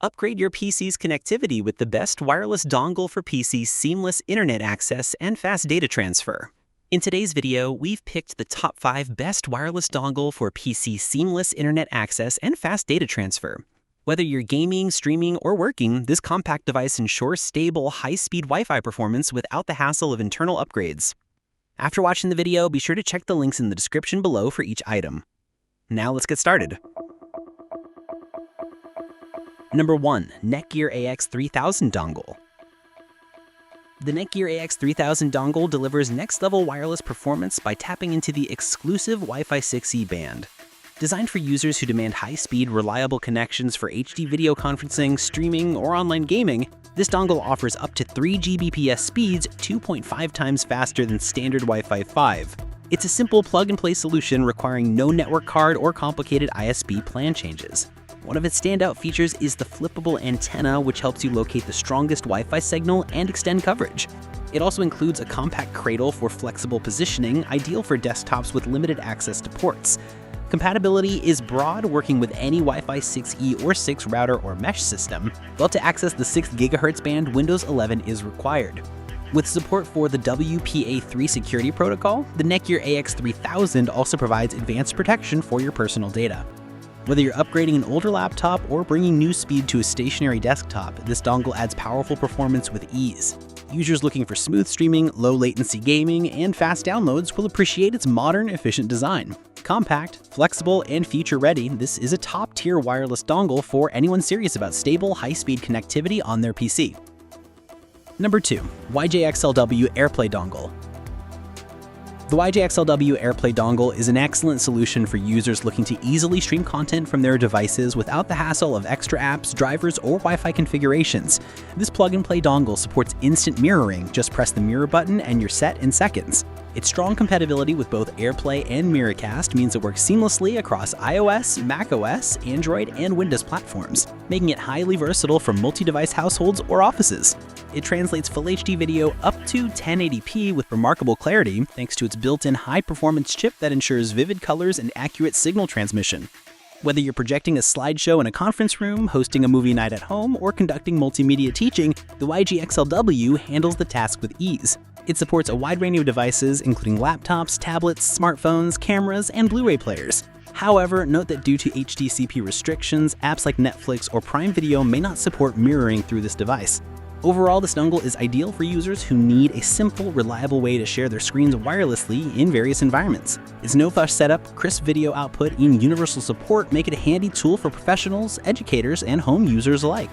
Upgrade your PC's connectivity with the best wireless dongle for PC's seamless internet access and fast data transfer. In today's video, we've picked the top 5 best wireless dongle for PC seamless internet access and fast data transfer. Whether you're gaming, streaming, or working, this compact device ensures stable, high-speed Wi-Fi performance without the hassle of internal upgrades. After watching the video, be sure to check the links in the description below for each item. Now let's get started. Number 1. Netgear AX3000 Dongle. The Netgear AX3000 dongle delivers next-level wireless performance by tapping into the exclusive Wi-Fi 6E band. Designed for users who demand high-speed, reliable connections for HD video conferencing, streaming, or online gaming, this dongle offers up to 3 Gbps speeds, 2.5 times faster than standard Wi-Fi 5. It's a simple plug-and-play solution requiring no network card or complicated ISP plan changes. One of its standout features is the flippable antenna, which helps you locate the strongest Wi-Fi signal and extend coverage. It also includes a compact cradle for flexible positioning, ideal for desktops with limited access to ports. Compatibility is broad, working with any Wi-Fi 6E or 6 router or mesh system, while to access the 6 GHz band, Windows 11 is required. With support for the WPA3 security protocol, the Netgear AX3000 also provides advanced protection for your personal data. Whether you're upgrading an older laptop or bringing new speed to a stationary desktop, this dongle adds powerful performance with ease. Users looking for smooth streaming, low latency gaming, and fast downloads will appreciate its modern, efficient design. Compact, flexible, and future-ready, this is a top-tier wireless dongle for anyone serious about stable, high-speed connectivity on their PC. Number 2. YJXLW AirPlay Dongle. The YJXLW AirPlay dongle is an excellent solution for users looking to easily stream content from their devices without the hassle of extra apps, drivers, or Wi-Fi configurations. This plug-and-play dongle supports instant mirroring. Just press the mirror button and you're set in seconds. Its strong compatibility with both AirPlay and Miracast means it works seamlessly across iOS, macOS, Android, and Windows platforms, making it highly versatile for multi-device households or offices. It translates Full HD video up to 1080p with remarkable clarity thanks to its built-in high-performance chip that ensures vivid colors and accurate signal transmission. Whether you're projecting a slideshow in a conference room, hosting a movie night at home, or conducting multimedia teaching, the YJXLW handles the task with ease. It supports a wide range of devices, including laptops, tablets, smartphones, cameras, and Blu-ray players. However, note that due to HDCP restrictions, apps like Netflix or Prime Video may not support mirroring through this device. Overall, this dongle is ideal for users who need a simple, reliable way to share their screens wirelessly in various environments. Its no-fuss setup, crisp video output, and universal support make it a handy tool for professionals, educators, and home users alike.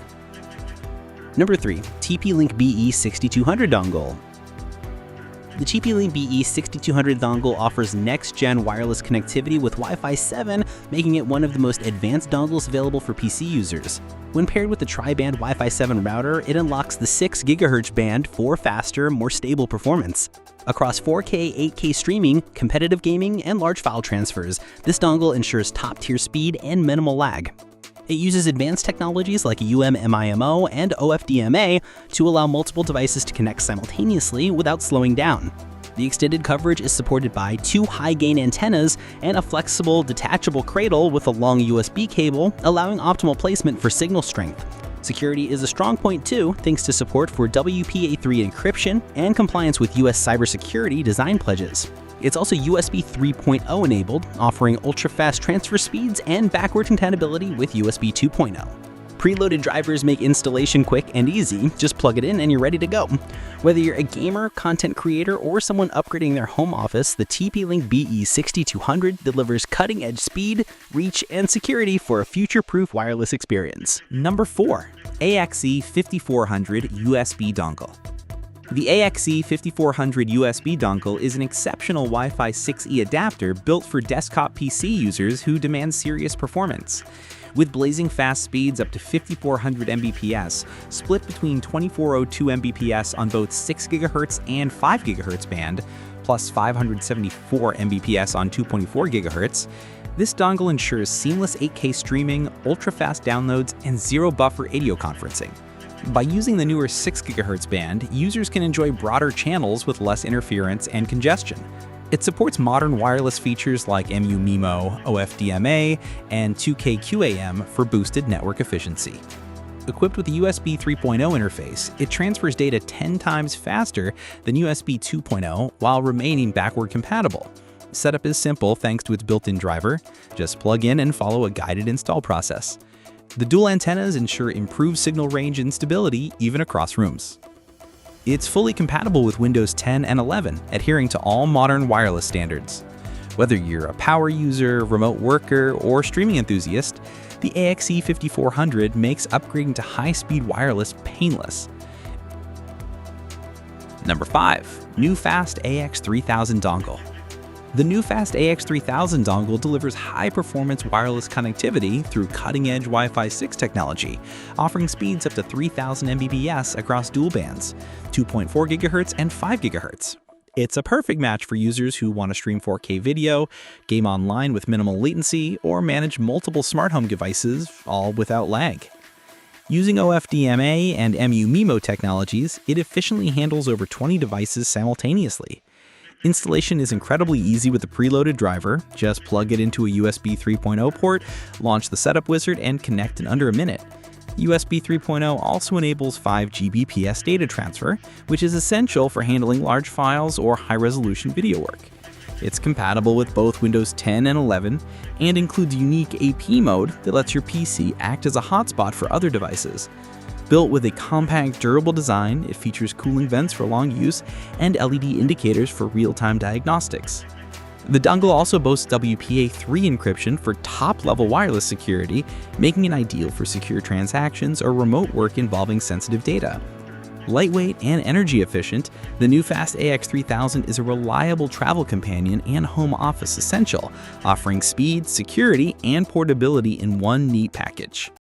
Number 3. TPLink BE6200 Dongle. The TP-Link BE6200 dongle offers next-gen wireless connectivity with Wi-Fi 7, making it one of the most advanced dongles available for PC users. When paired with the tri-band Wi-Fi 7 router, it unlocks the 6 GHz band for faster, more stable performance. Across 4K, 8K streaming, competitive gaming, and large file transfers, this dongle ensures top-tier speed and minimal lag. It uses advanced technologies like UMMIMO and OFDMA to allow multiple devices to connect simultaneously without slowing down. The extended coverage is supported by 2 high-gain antennas and a flexible, detachable cradle with a long USB cable, allowing optimal placement for signal strength. Security is a strong point too, thanks to support for WPA3 encryption and compliance with US cybersecurity design pledges. It's also USB 3.0 enabled, offering ultra-fast transfer speeds and backward compatibility with USB 2.0. Preloaded drivers make installation quick and easy. Just plug it in and you're ready to go. Whether you're a gamer, content creator, or someone upgrading their home office, the TP-Link BE6200 delivers cutting-edge speed, reach, and security for a future-proof wireless experience. Number 4. AXE5400 USB Dongle. The AXE5400 USB dongle is an exceptional Wi-Fi 6E adapter built for desktop PC users who demand serious performance. With blazing fast speeds up to 5400 Mbps, split between 2402 Mbps on both 6 GHz and 5 GHz band, plus 574 Mbps on 2.4 GHz, this dongle ensures seamless 8K streaming, ultra-fast downloads, and zero buffer audio conferencing. By using the newer 6 GHz band, users can enjoy broader channels with less interference and congestion. It supports modern wireless features like MU-MIMO, OFDMA, and 2K QAM for boosted network efficiency. Equipped with a USB 3.0 interface, it transfers data 10 times faster than USB 2.0 while remaining backward compatible. Setup is simple thanks to its built-in driver. Just plug in and follow a guided install process. The dual antennas ensure improved signal range and stability even across rooms. It's fully compatible with Windows 10 and 11, adhering to all modern wireless standards. Whether you're a power user, remote worker, or streaming enthusiast, the AXE5400 makes upgrading to high-speed wireless painless. Number 5. New Fast AX3000 Dongle. The new Fast AX3000 dongle delivers high-performance wireless connectivity through cutting-edge Wi-Fi 6 technology, offering speeds up to 3000 Mbps across dual bands, 2.4 GHz and 5 GHz. It's a perfect match for users who want to stream 4K video, game online with minimal latency, or manage multiple smart home devices, all without lag. Using OFDMA and MU-MIMO technologies, it efficiently handles over 20 devices simultaneously. Installation is incredibly easy with a preloaded driver. Just plug it into a USB 3.0 port, launch the setup wizard, and connect in under a minute. USB 3.0 also enables 5 Gbps data transfer, which is essential for handling large files or high-resolution video work. It's compatible with both Windows 10 and 11, and includes unique AP mode that lets your PC act as a hotspot for other devices. Built with a compact, durable design, it features cooling vents for long use and LED indicators for real-time diagnostics. The dongle also boasts WPA3 encryption for top-level wireless security, making it ideal for secure transactions or remote work involving sensitive data. Lightweight and energy efficient, the new Fast AX3000 is a reliable travel companion and home office essential, offering speed, security, and portability in one neat package.